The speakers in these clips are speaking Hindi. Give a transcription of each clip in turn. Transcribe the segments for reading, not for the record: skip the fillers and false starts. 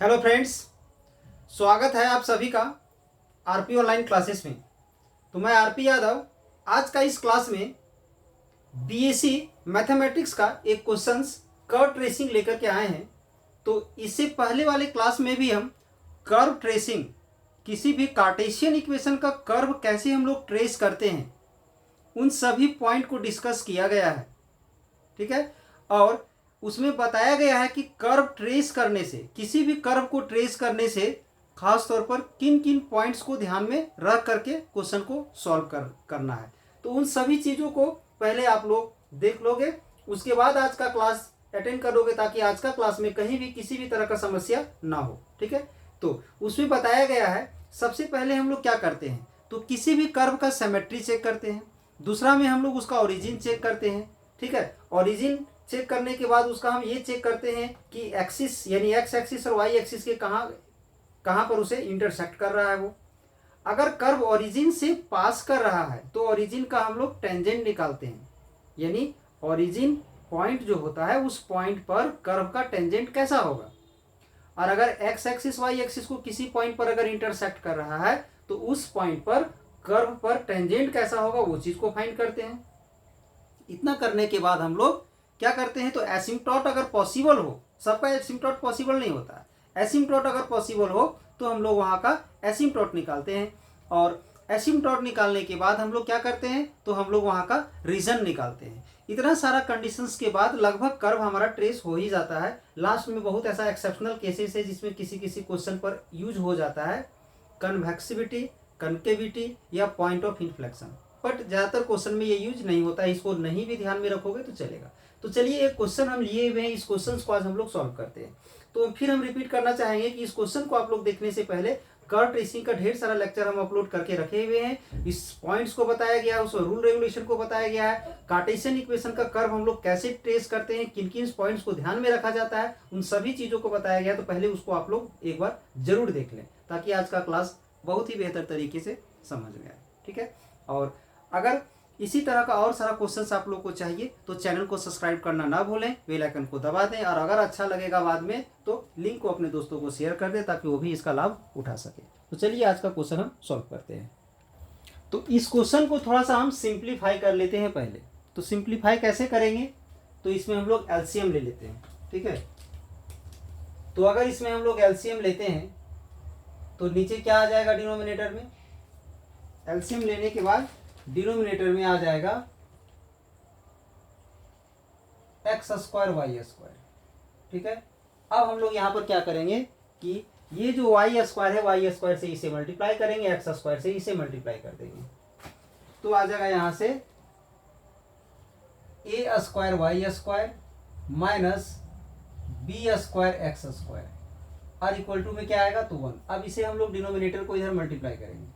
हेलो फ्रेंड्स, स्वागत है आप सभी का आरपी ऑनलाइन क्लासेस में। तो मैं आरपी यादव आज का इस क्लास में बीएससी मैथमेटिक्स का एक क्वेश्चंस कर्व ट्रेसिंग लेकर के आए हैं। तो इससे पहले वाले क्लास में भी हम कर्व ट्रेसिंग, किसी भी कार्टेशियन इक्वेशन का कर्व कैसे हम लोग ट्रेस करते हैं, उन सभी पॉइंट को डिस्कस किया गया है। ठीक है। और उसमें बताया गया है कि कर्व ट्रेस करने से, किसी भी कर्व को ट्रेस करने से खास तौर पर किन किन पॉइंट्स को ध्यान में रख करके क्वेश्चन को सॉल्व करना है। तो उन सभी चीज़ों को पहले आप लोग देख लोगे, उसके बाद आज का क्लास अटेंड करोगे ताकि आज का क्लास में कहीं भी किसी भी तरह का समस्या ना हो। ठीक है। तो उसमें बताया गया है, सबसे पहले हम लोग क्या करते हैं, तो किसी भी कर्व का सिमेट्री चेक करते हैं। दूसरा में हम लोग उसका ओरिजिन चेक करते हैं। ठीक है। ओरिजिन चेक करने के बाद उसका हम ये चेक करते हैं कि एक्सिस यानी एक्स एक्सिस और वाई एक्सिस के कहाँ कहाँ पर उसे इंटरसेक्ट कर रहा है वो। अगर कर्व ओरिजिन से पास कर रहा है तो ओरिजिन का हम लोग टेंजेंट निकालते हैं, यानी ओरिजिन पॉइंट जो होता है उस पॉइंट पर कर्व का टेंजेंट कैसा होगा। और अगर एक्स एक्सिस वाई एक्सिस को किसी पॉइंट पर अगर इंटरसेक्ट कर रहा है तो उस पॉइंट पर कर्व पर टेंजेंट कैसा होगा वो चीज को फाइंड करते हैं। इतना करने के बाद हम लोग क्या करते हैं, तो एसिम्पटोट अगर पॉसिबल हो, सबका एसिम्पटोट पॉसिबल नहीं होता है, एसिम्पटोट अगर पॉसिबल हो तो हम लोग वहाँ का एसिम्पटोट निकालते हैं। और एसिम्पटोट निकालने के बाद हम लोग क्या करते हैं, तो हम लोग वहाँ का रीजन निकालते हैं। इतना सारा कंडीशंस के बाद लगभग कर्व हमारा ट्रेस हो ही जाता है। लास्ट में बहुत ऐसा एक्सेप्शनल केसेस है जिसमें किसी किसी क्वेश्चन पर यूज हो जाता है कन्वेक्सिविटी, कनकेविटी या पॉइंट ऑफ इन्फ्लेक्शन, बट ज़्यादातर क्वेश्चन में ये यूज नहीं होता है। इसको नहीं भी ध्यान में रखोगे तो चलेगा। तो चलिए एक क्वेश्चन हम लिए हुए हैं, इस क्वेश्चन को आज हम लोग सॉल्व करते हैं। तो फिर हम रिपीट करना चाहेंगे कि इस क्वेश्चन को आप लोग देखने से पहले कर्व ट्रेसिंग का ढेर सारा लेक्चर हम अपलोड करके रखे हुए हैं। इस पॉइंट्स को बताया गया है, उस रूल रेगुलेशन को बताया गया है, कार्टेशियन इक्वेशन का कर्व हम लोग कैसे ट्रेस करते हैं, किन किन पॉइंट्स को ध्यान में रखा जाता है, उन सभी चीज़ों को बताया गया है। तो पहले उसको आप लोग एक बार जरूर देख लें ताकि आज का क्लास बहुत ही बेहतर तरीके से समझ में आए। ठीक है। और अगर इसी तरह का और सारा क्वेश्चंस आप लोग को चाहिए तो चैनल को सब्सक्राइब करना ना भूलें, बेल आइकन को दबा दें, और अगर अच्छा लगेगा बाद में तो लिंक को अपने दोस्तों को शेयर कर दें ताकि वो भी इसका लाभ उठा सके। तो चलिए आज का क्वेश्चन हम सॉल्व करते हैं। तो इस क्वेश्चन को थोड़ा सा हम सिंप्लीफाई कर लेते हैं पहले। तो सिंप्लीफाई कैसे करेंगे, तो इसमें हम लोग एलसीएम ले लेते हैं। ठीक है। तो अगर इसमें हम लोग एलसीएम लेते हैं तो नीचे क्या आ जाएगा डिनोमिनेटर में, एलसीएम लेने के बाद डिनोमिनेटर में आ जाएगा एक्स स्क्वायर वाई स्क्वायर। ठीक है। अब हम लोग यहाँ पर क्या करेंगे कि ये जो वाई स्क्वायर है, वाई स्क्वायर से इसे मल्टीप्लाई करेंगे, एक्स स्क्वायर से इसे मल्टीप्लाई कर देंगे। तो आ जाएगा यहाँ से A square Y square minus B square x square और इक्वल टू में क्या आएगा, तो 1। अब इसे हम लोग डिनोमिनेटर को इधर मल्टीप्लाई करेंगे,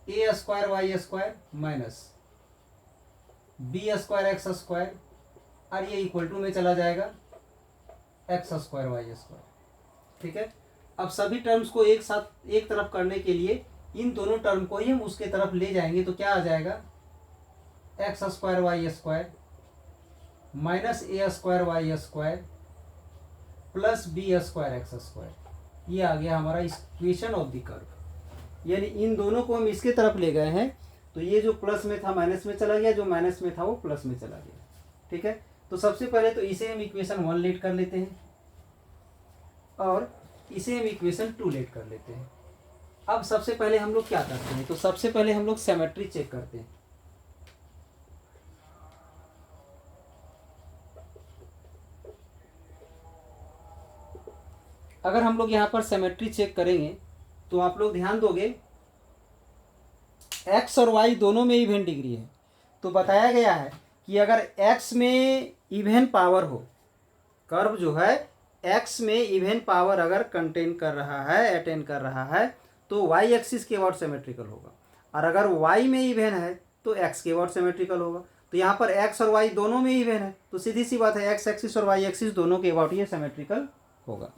A square Y square minus B square x square और ये इक्वल टू में चला जाएगा एक्स स्क्वायर वाई स्क्वायर। ठीक है। अब सभी टर्म्स को एक साथ एक तरफ करने के लिए इन दोनों टर्म को ही हम उसके तरफ ले जाएंगे। तो क्या आ जाएगा, X square Y square minus ए square Y square plus B square x square. ये आ गया हमारा इक्वेशन ऑफ द कर्व। यानी इन दोनों को हम इसके तरफ ले गए हैं तो ये जो प्लस में था माइनस में चला गया, जो माइनस में था वो प्लस में चला गया। ठीक है। तो सबसे पहले तो इसे हम इक्वेशन 1 लेट कर लेते हैं और इसे हम इक्वेशन 2 लेट कर लेते हैं। अब सबसे पहले हम लोग क्या करते हैं, तो सबसे पहले हम लोग सिमेट्री चेक करते हैं। अगर हम लोग यहाँ पर सिमेट्री चेक करेंगे तो आप लोग ध्यान दोगे एक्स और वाई दोनों में इवन डिग्री है। तो बताया गया है कि अगर एक्स में इवन पावर हो, कर्व जो है एक्स में इवन पावर अगर कंटेन कर रहा है, अटेन कर रहा है, तो वाई एक्सिस के अबाउट सिमेट्रिकल होगा। और अगर वाई में इवन है तो एक्स के अबाउट सिमेट्रिकल होगा। तो यहाँ पर एक्स और वाई दोनों में इवन है तो सीधी सी बात है एक्स एक्सिस और वाई एक्सिस दोनों के अबाउट ये सिमेट्रिकल होगा।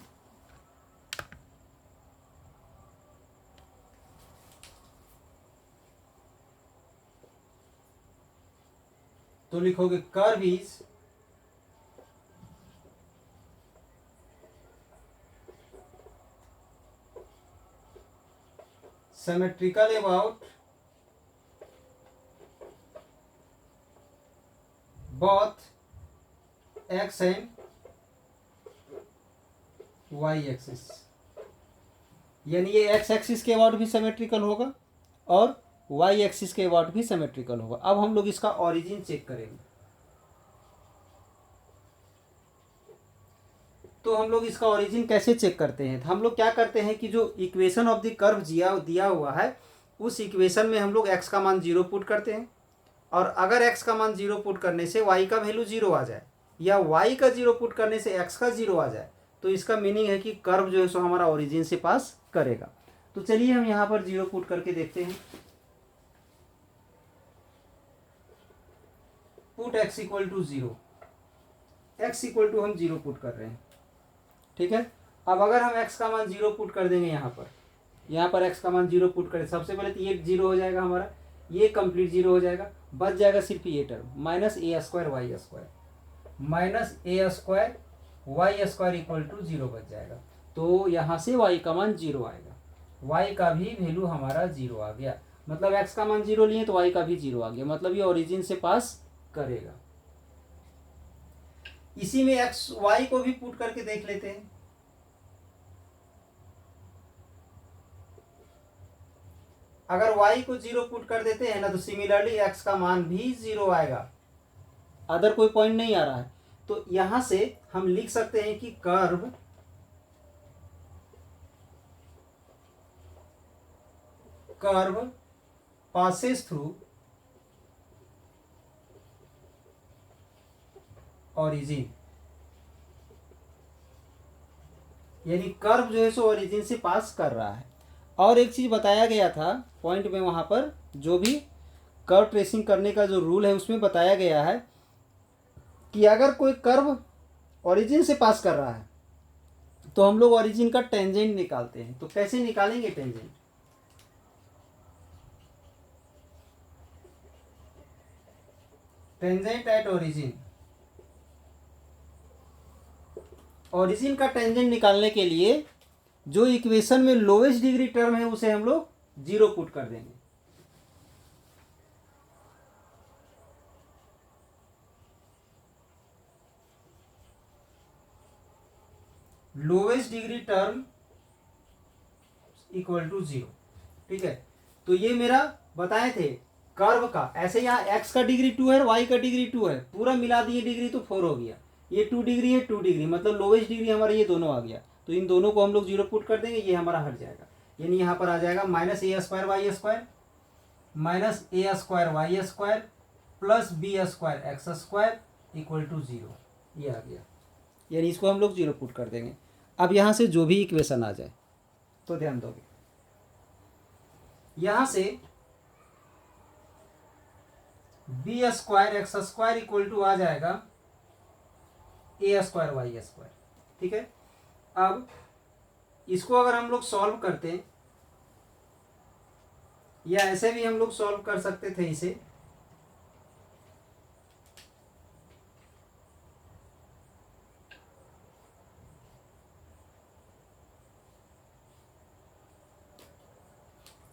तो लिखोगे curve is symmetrical about both x and y axis, यानी ये x एक्सिस के अबाउट भी सिमेट्रिकल होगा और y एक्सिस के अबाउट भी सिमेट्रिकल होगा। अब हम लोग इसका ओरिजिन चेक करेंगे। तो हम लोग इसका ओरिजिन कैसे चेक करते हैं? तो हम लोग क्या करते हैं कि जो इक्वेशन ऑफ द कर्व दिया हुआ है उस इक्वेशन में हम लोग x का मान 0 पुट करते हैं, और अगर x का मान 0 पुट करने से y का वैल्यू 0 आ जाए या y का 0 पुट करने से x का 0 आ जाए तो इसका मीनिंग है कि कर्व जो है सो हमारा ओरिजिन से पास करेगा। तो चलिए हम यहाँ पर 0 पुट करके देखते हैं। Put x equal to 0, x equal to हम 0 पुट कर रहे हैं, ठीक है। अब अगर हम x का मान 0 पुट कर देंगे यहाँ पर x का मान 0 पुट करें, सबसे पहले तो ये 0 हो जाएगा हमारा, ये कंप्लीट 0 हो जाएगा, बच जाएगा सिर्फ ये term minus A square Y square, minus A square Y square equal to 0 बच जाएगा। तो यहाँ से y का मान 0 आएगा, y का भी वैल्यू हमारा 0 आ गया, मतलब x का मान 0 लिए तो y का भी 0 आ गया, मतलब ये ओरिजिन से पास करेगा। इसी में x y को भी पुट करके देख लेते हैं। अगर y को 0 पुट कर देते हैं ना तो सिमिलरली x का मान भी 0 आएगा, अदर कोई पॉइंट नहीं आ रहा है। तो यहां से हम लिख सकते हैं कि कर्व पासेस थ्रू ओरिजिन, यानी कर्व जो है सो ओरिजिन से पास कर रहा है। और एक चीज बताया गया था पॉइंट में, वहां पर जो भी कर्व ट्रेसिंग करने का जो रूल है उसमें बताया गया है कि अगर कोई कर्व ओरिजिन से पास कर रहा है तो हम लोग ओरिजिन का टेंजेंट निकालते हैं। तो कैसे निकालेंगे tangent? Tangent at origin, origin का टेंजेंट निकालने के लिए जो इक्वेशन में लोवेस्ट डिग्री टर्म है उसे हम लोग 0 पुट कर देंगे। Lowest degree term equal to 0, ठीक है। तो ये मेरा बताए थे कर्व का, ऐसे यहाँ x का डिग्री 2 है, y का डिग्री 2 है, पूरा मिला दिए डिग्री तो 4 हो गया, ये 2 डिग्री है 2 डिग्री, मतलब लोवेस्ट डिग्री हमारा ये दोनों आ गया। तो इन दोनों को हम लोग 0 पुट कर देंगे, ये हमारा हट जाएगा, यानी यहाँ पर आ जाएगा minus A square Y square minus A square Y square plus B square x square equal to 0, ये आ गया, यानी इसको हम लोग 0 पुट कर देंगे। अब यहाँ से जो भी इक्वेशन आ जाए तो ध्यान दोगे, यहाँ से B square x square equal to आ जाएगा ए स्क्वायर वाई स्क्वायर, ठीक है। अब इसको अगर हम लोग सॉल्व करते हैं, या ऐसे भी हम लोग सॉल्व कर सकते थे इसे,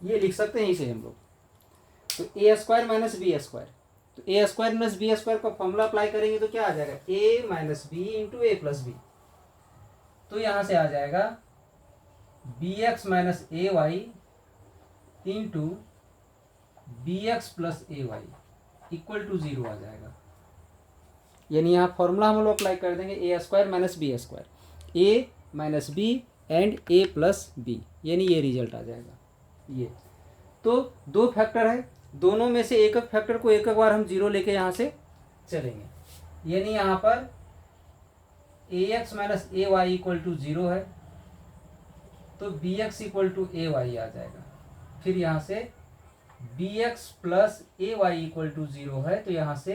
ये लिख सकते हैं इसे हम लोग, तो ए स्क्वायर माइनस बी स्क्वायर, तो ए स्क्वायर माइनस बी स्क्वायर का फॉर्मूला अप्लाई करेंगे तो क्या आ जाएगा, A minus B into A plus B. तो यहां से आ जाएगा B X minus A Y into B X plus A Y equal to 0 आ जाएगा, यानी यहाँ फॉर्मूला हम लोग अप्लाई कर देंगे A square minus B square, A minus B and A plus B, यानी ये रिजल्ट आ जाएगा। ये तो दो फैक्टर है, दोनों में से एक एक फैक्टर को एक एक बार हम 0 लेके यहाँ से चलेंगे, यानी यहाँ पर A X minus A Y equal to 0 है तो B x equal to A Y आ जाएगा, फिर यहाँ से B X plus A Y equal to 0 है तो यहाँ से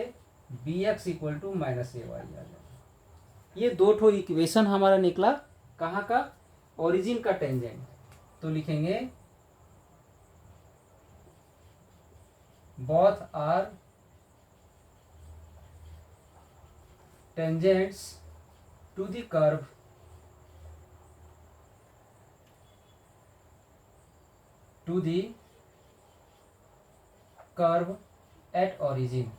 B x equal to minus A Y आ जाएगा। ये दो ठो इक्वेशन हमारा निकला, कहाँ का, ओरिजिन का टेंजेंट। तो लिखेंगे both are tangents to the curve to the curve at origin,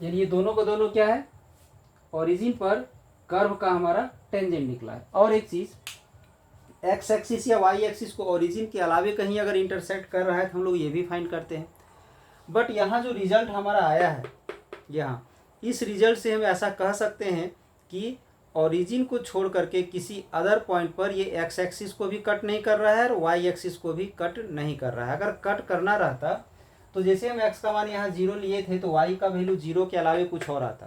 यानी ये दोनों का दोनों क्या है, ओरिजिन पर कर्व का हमारा टेंजेंट निकला है। और एक चीज, एक्स एक्सिस या वाई एक्सिस को ओरिजिन के अलावे कहीं अगर इंटरसेक्ट कर रहा है तो हम लोग ये भी फाइंड करते हैं। बट यहाँ जो रिजल्ट हमारा आया है, यहाँ इस रिजल्ट से हम ऐसा कह सकते हैं कि ओरिजिन को छोड़ करके किसी अदर पॉइंट पर ये एक्स एक्सिस को भी कट नहीं कर रहा है और वाई एक्सिस को भी कट नहीं कर रहा है। अगर कट करना रहता तो जैसे हम एक्स का मान यहाँ 0 लिए थे तो वाई का वैल्यू 0 के अलावे कुछ और आता,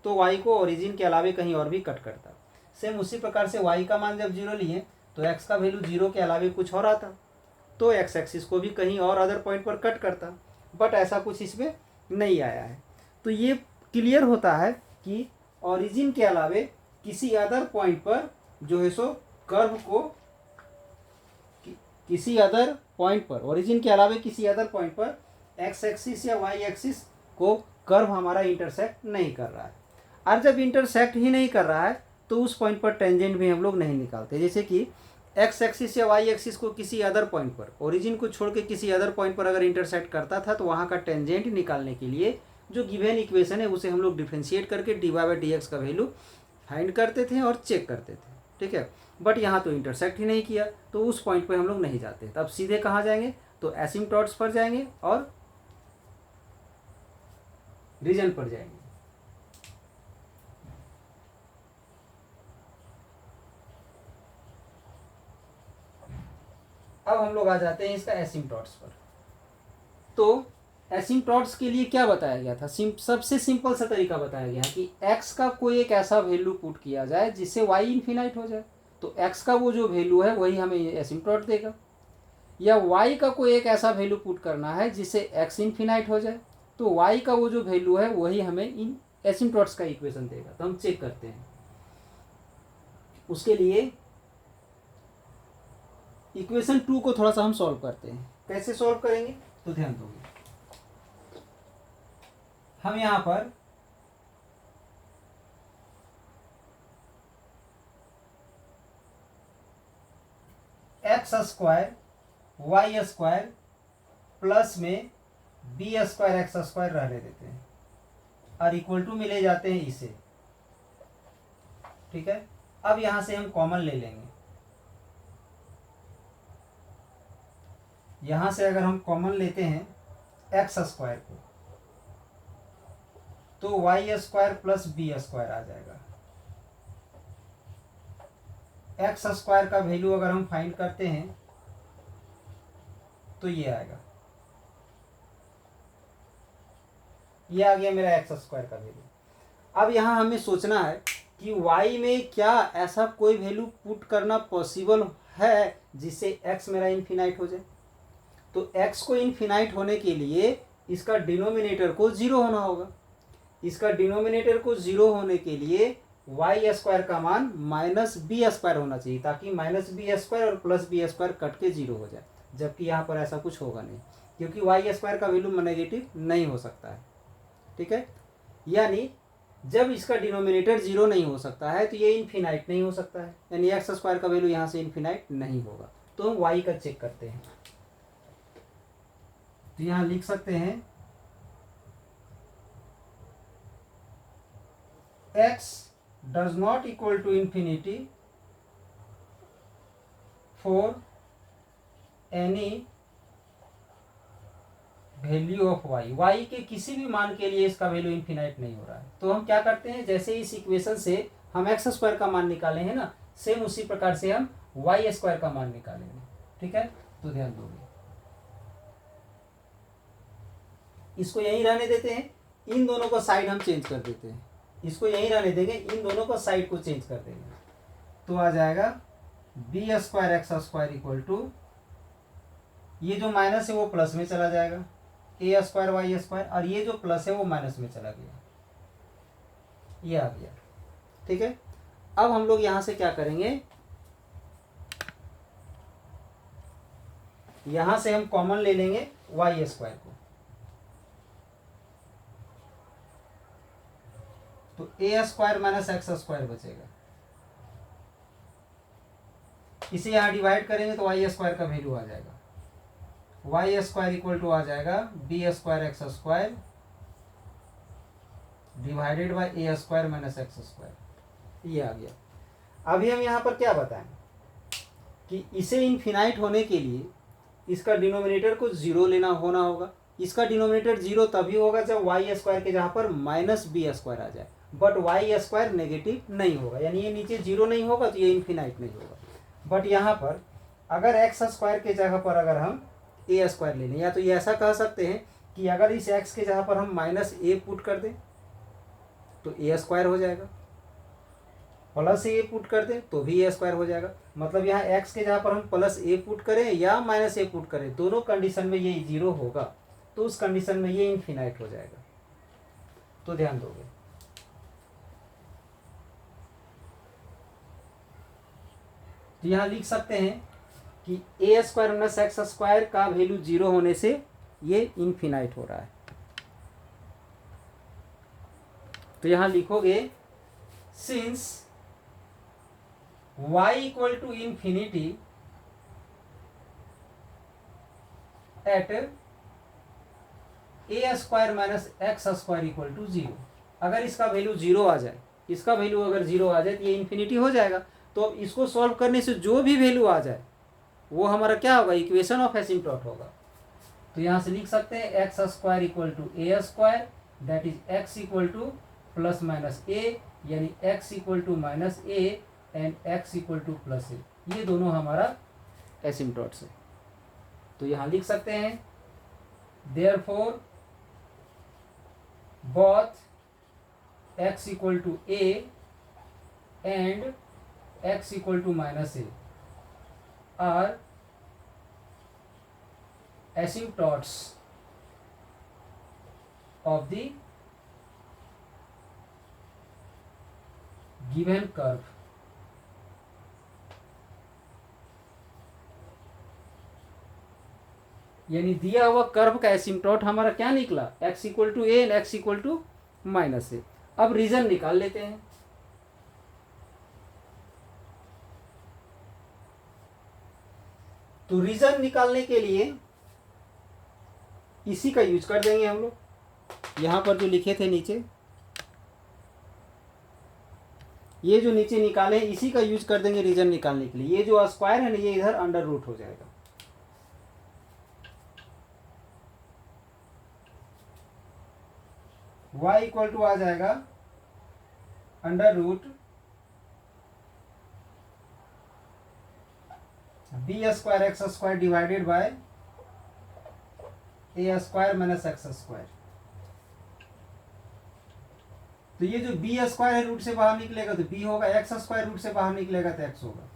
तो वाई को ओरिजिन के अलावे कहीं और भी कट करता। सेम उसी प्रकार से वाई का मान जब 0 लिए तो एक्स का वैल्यू 0 के अलावे कुछ और आता, तो एक्स एक्सिस को भी कहीं और अदर पॉइंट पर कट करता। बट ऐसा कुछ इसमें नहीं आया है। तो ये क्लियर होता है कि ओरिजिन के अलावे किसी अदर पॉइंट पर जो है सो कर्व को किसी अदर पॉइंट पर, ओरिजिन के अलावे किसी अदर पॉइंट पर एक्स एक्सिस या वाई एक्सिस को कर्व हमारा इंटरसेक्ट नहीं कर रहा है। और जब इंटरसेक्ट ही नहीं कर रहा है तो उस पॉइंट पर टेंजेंट भी हम लोग नहीं निकालते। जैसे कि एक्स एक्सिस या वाई एक्सिस को किसी अदर पॉइंट पर, ओरिजिन को छोड़ के किसी अदर पॉइंट पर अगर इंटरसेक्ट करता था तो वहाँ का टेंजेंट निकालने के लिए जो गिवन इक्वेशन है उसे हम लोग डिफ्रेंशिएट करके d y by d x का वैल्यू फाइंड करते थे और चेक करते थे, ठीक है। बट यहाँ तो इंटरसेक्ट ही नहीं किया तो उस पॉइंट पर हम लोग नहीं जाते। तब सीधे कहाँ जाएंगे, तो एसिम्पटोट्स पर जाएंगे और रीजन पर जाएंगे। अब हम लोग आ जाते हैं इसका एसिम्पटोट्स पर। तो एसिम्पटोट्स के लिए क्या बताया गया था, सबसे सिंपल सा तरीका बताया गया है कि x का कोई एक ऐसा वैल्यू पुट किया जाए जिससे y इन्फिनाइट हो जाए, तो x का वो जो वैल्यू है वही हमें एसिम्पटोट देगा। या y का कोई एक ऐसा वैल्यू पुट करना है जिससे x इन्फिनाइट हो जाए, तो y का वो जो वैल्यू है वही हमें इन एसिम्पटोट्स का इक्वेशन देगा। तो हम चेक करते हैं। उसके लिए इक्वेशन 2 को थोड़ा सा हम सॉल्व करते हैं। कैसे सॉल्व करेंगे तो ध्यान दोगे, हम यहां पर x square Y square plus में बी स्क्वायर एक्स स्क्वायर रहने देते हैं और इक्वल टू में ले जाते हैं इसे, ठीक है। अब यहां से हम कॉमन ले लेंगे। यहां से अगर हम कॉमन लेते हैं एक्स स्क्वायर को तो Y square plus B square आ जाएगा। एक्स स्क्वायर का वैल्यू अगर हम फाइंड करते हैं तो ये आएगा, ये आ गया मेरा एक्स स्क्वायर का वैल्यू। अब यहां हमें सोचना है कि y में क्या ऐसा कोई वैल्यू पुट करना पॉसिबल है जिससे x मेरा इन्फिनाइट हो जाए। तो x को इन्फिनाइट होने के लिए इसका डिनोमिनेटर को 0 होना होगा। इसका डिनोमिनेटर को 0 होने के लिए वाई स्क्वायर का मान माइनस बी स्क्वायर होना चाहिए, ताकि माइनस बी स्क्वायर और प्लस बी स्क्वायर कट के 0 हो जाए। जबकि यहाँ पर ऐसा कुछ होगा नहीं, क्योंकि वाई स्क्वायर का वैल्यू नेगेटिव नहीं हो सकता है, ठीक है। यानी जब इसका डिनोमिनेटर 0 नहीं हो सकता है तो ये इन्फिनाइट नहीं हो सकता है, यानी एक्स स्क्वायर का वैल्यू यहाँ से इन्फिनाइट नहीं होगा। तो हम वाई का चेक करते हैं। तो यहाँ लिख सकते हैं x does not equal to infinity for any value of y के किसी भी मान के लिए इसका वैल्यू इन्फिनाइट नहीं हो रहा है। तो हम क्या करते हैं, जैसे इस इक्वेशन से हम एक्स स्क्वायर का मान निकाले हैं ना, सेम उसी प्रकार से हम वाई स्क्वायर का मान निकालेंगे, ठीक है। तो ध्यान दोगे, इसको यहीं रहने देते हैं, इन दोनों को साइड हम चेंज कर देते हैं। इसको यहीं रहने देंगे, इन दोनों को साइड को चेंज कर देंगे। तो आ जाएगा b square x square equal to, ये जो माइनस है वो प्लस में चला जाएगा, ए स्क्वायर वाई स्क्वायर, और ये जो प्लस है वो माइनस में चला गया, ये आ गया, ठीक है। अब हम लोग यहां से क्या करेंगे, यहां से हम कॉमन ले लेंगे वाई स्क्वायर को, तो ए स्क्वायर माइनस एक्स स्क्वायर बचेगा। इसे यहाँ डिवाइड करेंगे तो वाई स्क्वायर का वैल्यू आ जाएगा, वाई स्क्वायर इक्वल टू आ जाएगा b square x square divided by a square minus x square, ये आ गया। अभी हम यहाँ पर क्या बताएं कि इसे इनफिनाइट होने के लिए इसका डिनोमिनेटर को जीरो लेना होना होगा। इसका डिनोमिनेटर जीरो तभी होगा जब वाई स्क्वायर के जहाँ पर माइनस बी स्क्वायर आ जाए, बट वाई स्क्वायर नेगेटिव नहीं होगा, यानी ये नीचे जीरो नहीं होगा तो ये इनफिनाइट नहीं होगा। बट यहाँ पर अगर एक्स स्क्वायर के जगह पर अगर हम ए स्क्वायर ले लें, या तो ये ऐसा कह सकते हैं कि अगर इस एक्स के जगह पर हम माइनस ए पुट कर दें तो ए स्क्वायर हो जाएगा, प्लस ए पुट कर दें तो भी ए स्क्वायर हो जाएगा। मतलब यहाँ एक्स के जहाँ पर हम प्लस ए पुट करें या माइनस ए पुट करें, दोनों कंडीशन में ये जीरो होगा, तो उस कंडीशन में ये इनफिनाइट हो जाएगा। तो ध्यान दोगे, तो यहाँ लिख सकते हैं कि ए स्क्वायर माइनस एक्स स्क्वायर का वैल्यू जीरो होने से ये इनफिनाइट हो रहा है। तो यहाँ लिखोगे since y equal to infinity at a square minus x square equal to zero. अगर इसका वैल्यू जीरो आ जाए, इसका वैल्यू अगर जीरो आ जाए तो ये इन्फिनिटी हो जाएगा। तो इसको सॉल्व करने से जो भी वैल्यू आ जाए वो हमारा क्या होगा, इक्वेशन ऑफ एसिम्प्टोट होगा। तो यहाँ से लिख सकते हैं X square equal to A square that is X equal to plus minus A, यानी X equal to minus A and x equal to plus A, ये दोनों हमारा एसिम्प्टोट्स है। तो यहाँ लिख सकते हैं therefore both x equal to A and x equal to minus a are asymptotes of the given curve। यानी दिया हुआ कर्व का एसिम्प्टोट हमारा क्या निकला, x equal to A and x equal to minus A. अब रीजन निकाल लेते हैं। तो रीजन निकालने के लिए इसी का यूज कर देंगे हम लोग। यहाँ पर जो लिखे थे नीचे, ये जो नीचे निकाले हैं इसी का यूज कर देंगे रीजन निकालने के लिए। ये जो स्क्वायर है ना, ये इधर अंडर रूट हो जाएगा। y इक्वल टू आ जाएगा under root b square x square divided by a square minus x square. तो ये जो बी स्क्वायर है रूट से बाहर निकलेगा तो बी होगा, एक्स स्क्वायर रूट से बाहर निकलेगा तो एक्स होगा।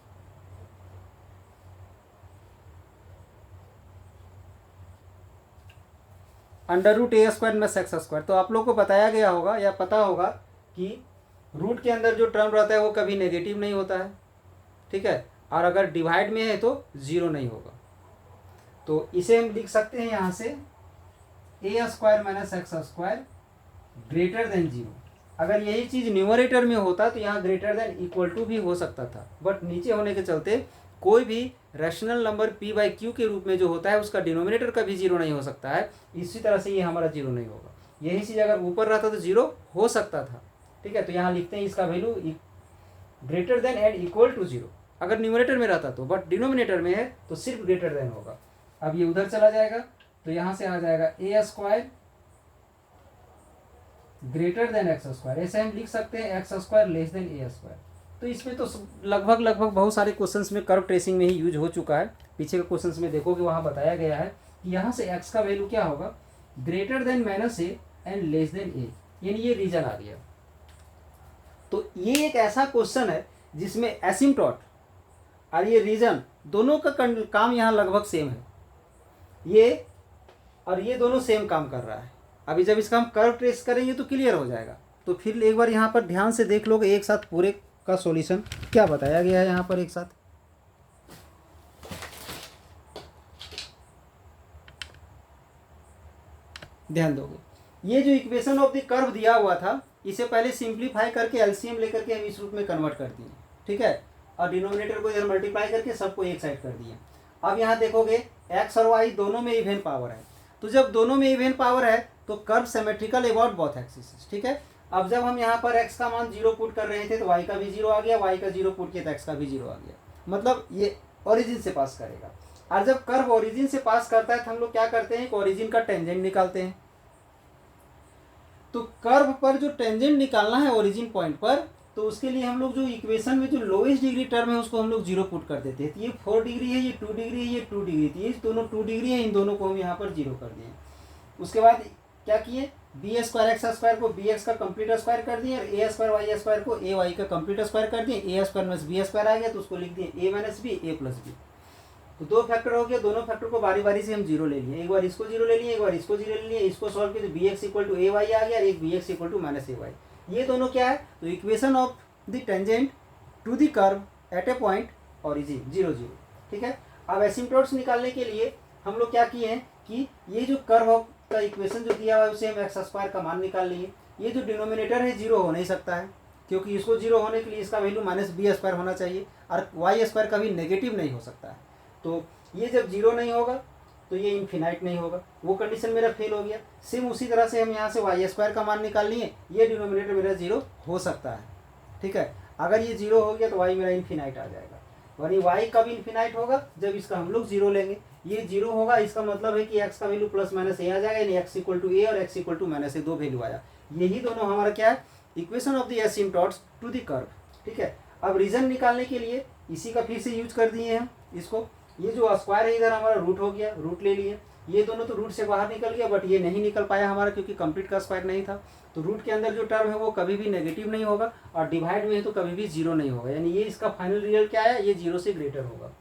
अंडर रूट ए स्क्वायर माइनस एक्स स्क्वायर। तो आप लोग को बताया गया होगा या पता होगा कि रूट के अंदर जो टर्म रहता है वो कभी नेगेटिव नहीं होता है, ठीक है, और अगर डिवाइड में है तो जीरो नहीं होगा। तो इसे हम लिख सकते हैं यहाँ से A square minus x square greater than zero. अगर यही चीज़ न्यूमरेटर में होता तो यहाँ ग्रेटर देन इक्वल टू भी हो सकता था, बट नीचे होने के चलते कोई भी rational number p by Q के रूप में जो होता है उसका डिनोमिनेटर कभी जीरो नहीं हो सकता है। इसी तरह से ये हमारा जीरो नहीं होगा। यही चीज़ अगर ऊपर रहता तो जीरो हो सकता था, ठीक है। तो यहाँ लिखते हैं इसका value greater than and equal to zero अगर न्यूमरेटर में रहता तो, बट डिनोमिनेटर में है तो सिर्फ ग्रेटर देन होगा। अब ये उधर चला जाएगा तो यहाँ से आ जाएगा A square greater than X square. ऐसे हम लिख सकते हैं X square less than A square. तो इसमें तो लगभग बहुत सारे क्वेश्चंस में कर्व ट्रेसिंग में ही यूज हो चुका है। पीछे के क्वेश्चंस में देखोगे वहाँ बताया गया है कि यहाँ से एक्स का वैल्यू क्या होगा, greater than minus A and less than A, यानी ये रीजन आ गया। तो ये एक ऐसा क्वेश्चन है जिसमें एसिम्प्टोट और ये रीजन दोनों का काम यहाँ लगभग सेम है, ये और ये दोनों सेम काम कर रहा है। अभी जब इसका हम कर्व ट्रेस करेंगे तो क्लियर हो जाएगा। तो फिर एक बार यहाँ पर ध्यान से देख लोगे एक साथ पूरे का सॉल्यूशन क्या बताया गया है यहाँ पर एक साथ। ध्यान दोगे, ये जो इक्वेशन ऑफ द कर्व दिया हुआ था इसे पहले सिंप्लीफाई करके एलसीएम लेकर के हम इस रूप में कन्वर्ट कर दिए, ठीक है। और डिनोमिनेटर को इधर मल्टीप्लाई करके सबको एक साइड कर दिए। अब यहाँ देखोगे एक्स और वाई दोनों में इवन पावर है, तो जब दोनों में इवन पावर है तो curve symmetrical about both axis, ठीक है। अब जब हम यहाँ पर x का मान 0 पुट कर रहे थे तो y का भी 0 आ गया, y का 0 पुट किया तो x का भी 0 आ गया, मतलब ये ओरिजिन से पास करेगा। और जब कर्व ओरिजिन से पास करता है तो हम लोग क्या करते हैं कि ओरिजिन का टेंजेंट निकालते हैं। तो कर्व पर जो टेंजेंट निकालना है ओरिजिन पॉइंट पर, तो उसके लिए हम लोग जो इक्वेशन में जो लोएस्ट डिग्री टर्म है उसको हम लोग 0 पुट कर देते हैं। तो ये 4 डिग्री है, ये 2 डिग्री है, ये 2 डिग्री, तो ये दोनों 2 डिग्री है, इन दोनों को हम यहाँ पर 0 कर दिए। उसके बाद क्या किए, बी स्क्वायर एक्स स्क्वायर को बी एक्स का कंप्लीट स्क्वायर कर दिए, और ए स्क्वायर वाई स्क्वायर को ए वाई का कंप्लीट स्क्वायर कर दिए। ए स्क्वायर माइनस बी स्क्वायर आ गया तो उसको लिख दिए ए माइनस बी ए प्लस बी। तो दो फैक्टर हो गया, दोनों फैक्टर को बारी बारी से हम 0 ले लिए, एक बार इसको 0 ले लिए, एक बार इसको 0 ले लिए, इसको सॉल्व किया तो B x equal to A Y आ गया, और एक B x equal to minus A Y. ये दोनों क्या है, तो equation of the tangent to the curve at a point origin 0 0, ठीक है। अब एसिम्पटोट्स निकालने के लिए हम लोग क्या किए हैं कि ये जो कर्व का इक्वेशन जो दिया हुआ है उसे हम एक्स स्क्वायर का मान निकाल लिए। ये जो डिनोमिनेटर है 0 हो नहीं सकता है, क्योंकि इसको 0 होने के लिए इसका वैल्यू माइनस बी स्क्वायर होना चाहिए, और वाई स्क्वायर कभी नेगेटिव नहीं हो सकता है। तो ये जब 0 नहीं होगा तो ये इन्फिनाइट नहीं होगा, वो कंडीशन मेरा फेल हो गया। सेम उसी तरह से हम यहाँ से वाई स्क्वायर का मान निकाल लिए, ये डिनोमिनेटर मेरा 0 हो सकता है, ठीक है। अगर ये 0 हो गया तो वाई मेरा इन्फिनाइट आ जाएगा, और ये वाई कब इन्फिनाइट होगा, जब इसका हम लोग 0 लेंगे। ये 0 होगा, इसका मतलब है कि x का वैल्यू प्लस माइनस ए आ जाएगा, यानी x इक्वल टू ए और x equal to minus A, दो वैल्यू आया। यही दोनों हमारा क्या है, equation of the asymptotes to the curve, ठीक है। अब रीजन निकालने के लिए इसी का फिर से यूज कर दिए हैं इसको। ये जो स्क्वायर है इधर हमारा रूट हो गया, रूट ले लिए, ये दोनों तो रूट से बाहर निकल गया, बट ये नहीं निकल पाया हमारा क्योंकि कंप्लीट का स्क्वायर नहीं था। तो रूट के अंदर जो टर्म है वो कभी भी नेगेटिव नहीं होगा, और डिवाइड में है तो कभी भी 0 नहीं होगा, यानी ये इसका फाइनल रिजल्ट क्या है, ये 0 से ग्रेटर होगा।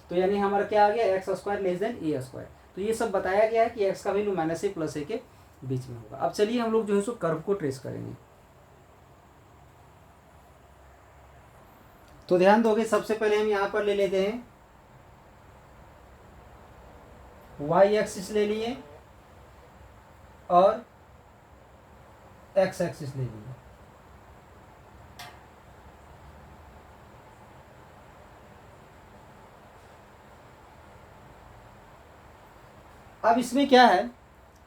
तो यानी हमारा क्या आ गया, x square less than A square. तो ये सब बताया गया है कि एक्स का वैल्यू माइनस ए प्लस ए के बीच में होगा। अब चलिए हम लोग जो है सो कर्व को ट्रेस करेंगे। तो ध्यान दोगे, सबसे पहले हम यहाँ पर ले लेते हैं वाई एक्सिस ले लिए और एक्स एक्सिस ले लिए। अब इसमें क्या है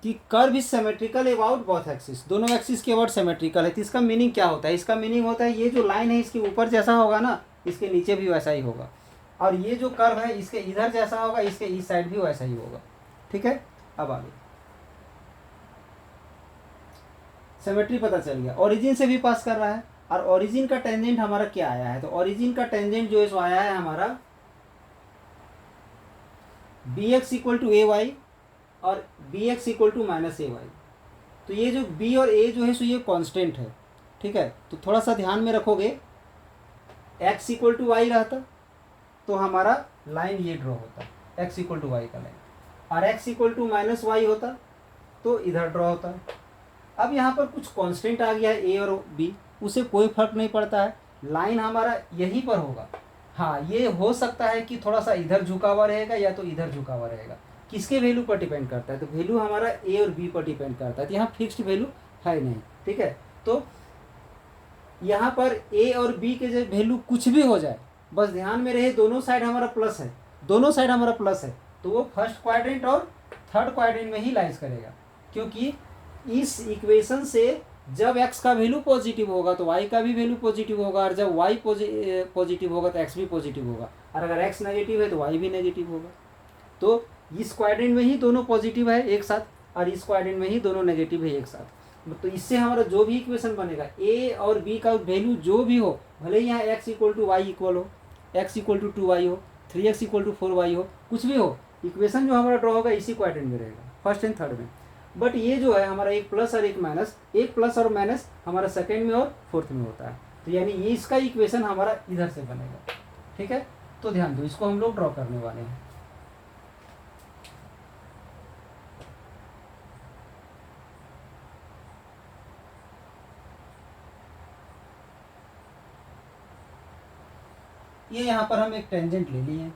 कि curve is symmetrical about both axis, दोनों एक्सिस के अबाउट सिमेट्रिकल है। तो इसका मीनिंग क्या होता है, इसका मीनिंग होता है ये जो लाइन है इसके ऊपर जैसा होगा ना, इसके नीचे भी वैसा ही होगा, और ये जो कर्व है इसके इधर जैसा होगा, इसके इस साइड भी वैसा ही होगा, ठीक है। अब आगे सिमेट्री पता चल गया, ओरिजिन से भी पास कर रहा है, और ओरिजिन का टेंजेंट हमारा क्या आया है, तो ओरिजिन का टेंजेंट जो है सो आया है हमारा B x equal to A Y और B x equal to minus A Y. तो ये जो b और a जो है सो ये कांस्टेंट है, ठीक है। तो थोड़ा सा ध्यान में रखोगे, x इक्वल टू वाई रहता तो हमारा लाइन ये ड्रॉ होता, x इक्वल टू वाई का लाइन, और x equal to minus y होता तो इधर ड्रॉ होता। अब यहाँ पर कुछ कांस्टेंट आ गया है a और b, उसे कोई फर्क नहीं पड़ता है, लाइन हमारा यहीं पर होगा। हाँ, ये हो सकता है कि थोड़ा सा इधर झुका हुआ रहेगा या तो इधर झुका हुआ रहेगा, किसके वैल्यू पर डिपेंड करता है, तो वैल्यू हमारा ए और बी पर डिपेंड करता है। तो यहाँ फिक्स्ड वैल्यू है नहीं, ठीक है। तो यहाँ पर ए और बी के जो वैल्यू कुछ भी हो जाए, बस ध्यान में रहे दोनों साइड हमारा प्लस है, दोनों साइड हमारा प्लस है, तो वो फर्स्ट क्वाड्रेंट और थर्ड क्वाड्रेंट में ही लाइज करेगा, क्योंकि इस इक्वेशन से जब x का वैल्यू पॉजिटिव होगा तो y का भी वैल्यू पॉजिटिव होगा, और जब y पॉजिटिव होगा तो x भी पॉजिटिव होगा, और अगर x नेगेटिव है तो y भी नेगेटिव होगा। तो इस क्वाड्रेंट में ही दोनों पॉजिटिव है एक साथ, और इस क्वाड्रेंट में ही दोनों नेगेटिव है एक साथ। तो इससे हमारा जो भी इक्वेशन बनेगा, a और b का वैल्यू जो भी हो, भले ही यहाँ x equal to y equal हो, x इक्वल टू 2y हो, 3x इक्वल टू 4y हो, कुछ भी हो, इक्वेशन जो हमारा ड्रॉ होगा इसी क्वाड्रेंट में रहेगा, फर्स्ट एंड थर्ड में। बट ये जो है हमारा एक प्लस और एक माइनस, एक प्लस और माइनस हमारा सेकेंड में और फोर्थ में होता है, तो यानी ये इसका इक्वेशन हमारा इधर से बनेगा, ठीक है। तो ध्यान दो, इसको हम लोग ड्रॉ करने वाले हैं। ये यहाँ पर हम एक टेंजेंट ले लिए,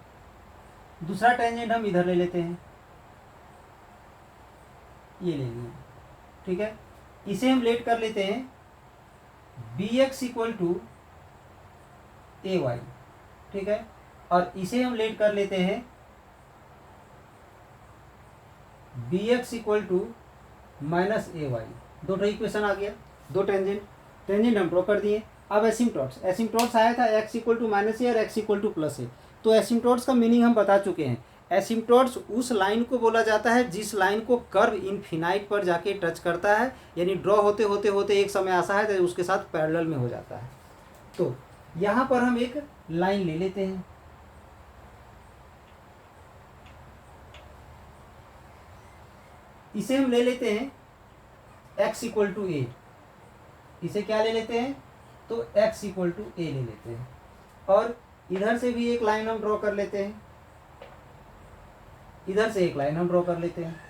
दूसरा टेंजेंट हम इधर ले लेते हैं, ये ले लिए, ठीक है। इसे हम लेट कर लेते हैं b x equal to A y, ठीक है, और इसे हम लेट कर लेते हैं b x equal to minus A y. दो इक्वेशन आ गया, दो टेंजेंट हम ड्रॉ कर दिए। अब एसिम्टोट्स आया था एक्स इक्वल टू माइनस ए और एक्स इक्वल टू प्लस ए। तो एसिम्टोट्स का मीनिंग हम बता चुके हैं। एसिम्टोट्स उस लाइन को बोला जाता है जिस लाइन को कर्व इनफिनाइट पर जाके टच करता है, यानी ड्रॉ होते होते होते एक समय ऐसा है तो उसके साथ पैरेलल में हो जाता है। तो यहाँ पर हम एक लाइन ले लेते हैं, इसे हम ले लेते हैं x इक्वल टू ए। इसे क्या ले लेते हैं, तो x इक्वल टू ए ले लेते हैं, और इधर से भी एक लाइन हम ड्रॉ कर लेते हैं, इधर से एक लाइन हम ड्रॉ कर लेते हैं।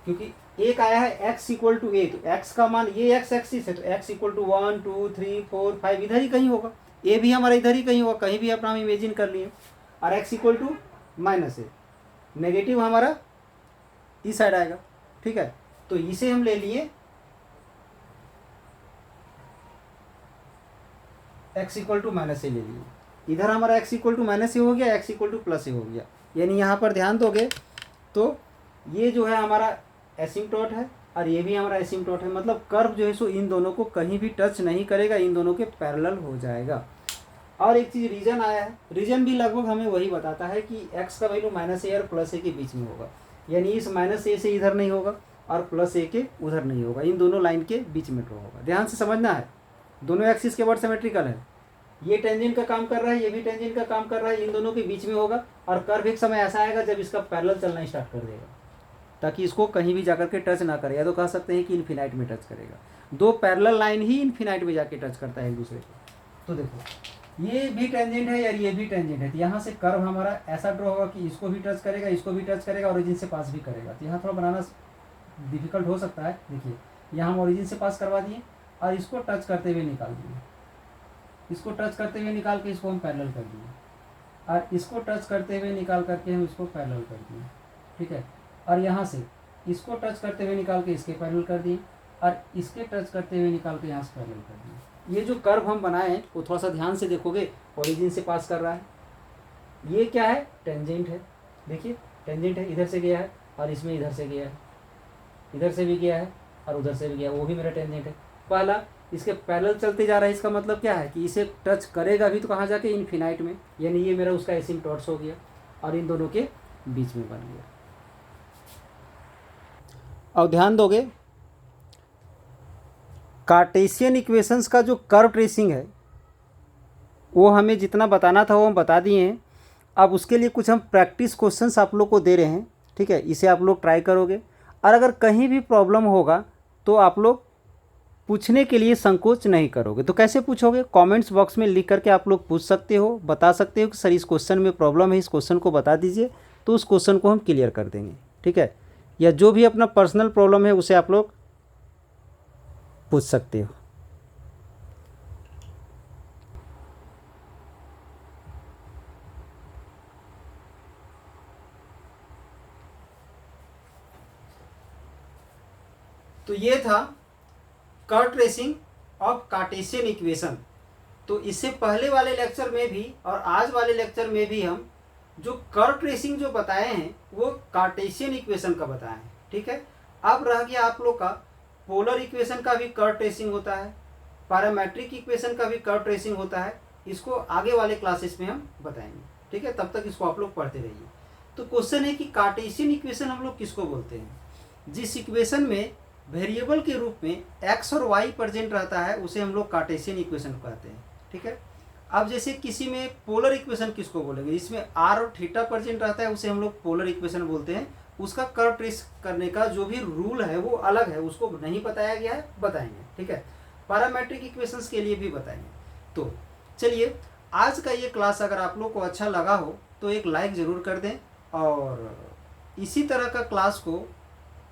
क्योंकि एक आया है x इक्वल टू ए, तो x का मान, ये x एक्सिस है, तो x इक्वल टू 1 2 3 4 5 इधर ही कहीं होगा, a भी हमारा इधर ही कहीं होगा, कहीं भी अपना हम इमेजिन कर लिए। और x equal to minus a, negative हमारा इस साइड आएगा, ठीक है। तो इसे हम ले लिए x इक्वल टू माइनस ए ले लिए, इधर हमारा x इक्वल टू माइनस ए हो गया, x इक्वल टू प्लस ए हो गया। यानी यहाँ पर ध्यान दोगे तो ये जो है हमारा एसिम्टोट है और ये भी हमारा एसिम्टोट है, मतलब कर्व जो है सो इन दोनों को कहीं भी टच नहीं करेगा, इन दोनों के पैरेलल हो जाएगा। और एक चीज़ रीजन आया है, रीजन भी लगभग हमें वही बताता है कि x का वैल्यू माइनस ए और प्लस ए के बीच में होगा, यानी इस माइनस ए से इधर नहीं होगा और प्लस ए के उधर नहीं होगा, इन दोनों लाइन के बीच में ड्रॉ होगा। ध्यान से समझना है, दोनों एक्सिस के वर्ड सिमेट्रिकल है, ये टेंजेंट का काम कर रहा है, ये भी टेंजेंट का काम कर रहा है, इन दोनों के बीच में होगा। और कर्व एक समय ऐसा आएगा जब इसका पैरेलल चलना स्टार्ट कर देगा, ताकि इसको कहीं भी जाकर के टच ना करे, या तो कह सकते हैं कि इन्फिनाइट में टच करेगा। दो पैरेलल लाइन ही इन्फिनाइट में जाके टच करता है एक दूसरे को। तो देखो ये भी टेंजेंट है यार, ये भी टेंजेंट है, तो यहाँ से कर्व हमारा ऐसा ड्रॉ होगा कि इसको भी टच करेगा, इसको भी टच करेगा, ओरिजिन से पास भी करेगा। तो यहाँ थोड़ा बनाना डिफिकल्ट हो सकता है। देखिए यहाँ हम ओरिजिन से पास करवा दिए और इसको टच करते हुए निकाल दिए, इसको टच करते हुए निकाल के इसको हम पैरेलल कर दिए, और इसको टच करते हुए निकाल करके हम इसको पैरेलल कर दिए, ठीक है। और यहाँ से इसको टच करते हुए निकाल के इसके पैरेलल कर दिए, और इसके टच करते हुए निकाल के यहाँ से पैरेलल कर दिए। ये जो कर्व हम बनाए हैं वो थोड़ा सा ध्यान से देखोगे, ओरिजिन से पास कर रहा है, ये क्या है, टेंजेंट है। देखिए टेंजेंट है, इधर से गया है और इसमें इधर से गया है, इधर से भी गया है और उधर से भी गया, वो भी मेरा टेंजेंट है। पहला इसके पैरेलल चलते जा रहा है, इसका मतलब क्या है कि इसे टच करेगा भी तो कहाँ जाके, इनफिनाइट में, यानी ये मेरा उसका एसिम्टोट्स हो गया और इन दोनों के बीच में बन गया। और ध्यान दोगे कार्टेशियन इक्वेशंस का जो कर्व ट्रेसिंग है वो हमें जितना बताना था वो हम बता दिए हैं। अब उसके लिए कुछ हम प्रैक्टिस क्वेश्चंस आप लोग को दे रहे हैं, ठीक है, इसे आप लोग ट्राई करोगे, और अगर कहीं भी प्रॉब्लम होगा तो आप लोग पूछने के लिए संकोच नहीं करोगे। तो कैसे पूछोगे, कमेंट्स बॉक्स में लिख करके आप लोग पूछ सकते हो, बता सकते हो कि सर इस क्वेश्चन में प्रॉब्लम है, इस क्वेश्चन को बता दीजिए, तो उस क्वेश्चन को हम क्लियर कर देंगे, ठीक है। या जो भी अपना पर्सनल प्रॉब्लम है उसे आप लोग पूछ सकते हो। तो ये था curve tracing of Cartesian equation. तो इससे पहले वाले लेक्चर में भी और आज वाले लेक्चर में भी हम जो कर्व ट्रेसिंग जो बताए हैं वो कार्टेशियन इक्वेशन का बताए हैं, ठीक है। अब रह गया आप लोग का पोलर इक्वेशन का भी कर्व ट्रेसिंग होता है, पैरामेट्रिक इक्वेशन का भी कर्व ट्रेसिंग होता है, इसको आगे वाले क्लासेस में हम बताएंगे, ठीक है। तब तक इसको आप लोग पढ़ते रहिए। तो क्वेश्चन है कि कार्टेशियन इक्वेशन हम लोग किसको बोलते हैं, जिस इक्वेशन में वेरिएबल के रूप में x और y प्रेजेंट रहता है उसे हम लोग कार्टेशियन इक्वेशन कहते हैं, ठीक है। अब जैसे किसी में पोलर इक्वेशन किसको बोलेंगे, जिसमें r और थीटा प्रेजेंट रहता है उसे हम लोग पोलर इक्वेशन बोलते हैं। उसका कर्व ट्रेस करने का जो भी रूल है वो अलग है, उसको नहीं बताया गया है, बताएंगे, ठीक है। पैरामेट्रिक इक्वेशंस के लिए भी बताएंगे। तो चलिए आज का ये क्लास अगर आप लोग को अच्छा लगा हो तो एक लाइक ज़रूर कर दें, और इसी तरह का क्लास को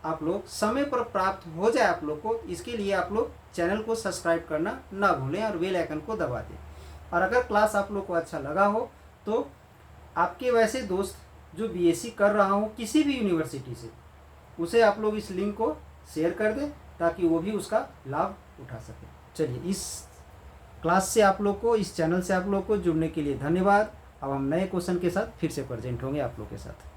आप लोग समय पर प्राप्त हो जाए आप लोग को, इसके लिए आप लोग चैनल को सब्सक्राइब करना ना भूलें और बेल आइकन को दबा दें। और अगर क्लास आप लोग को अच्छा लगा हो तो आपके वैसे दोस्त जो बीएससी कर रहा हो किसी भी यूनिवर्सिटी से, उसे आप लोग इस लिंक को शेयर कर दें ताकि वो भी उसका लाभ उठा सके। चलिए, इस क्लास से आप लोग को, इस चैनल से आप लोग को जुड़ने के लिए धन्यवाद। अब हम नए क्वेश्चन के साथ फिर से प्रेजेंट होंगे आप लोग के साथ।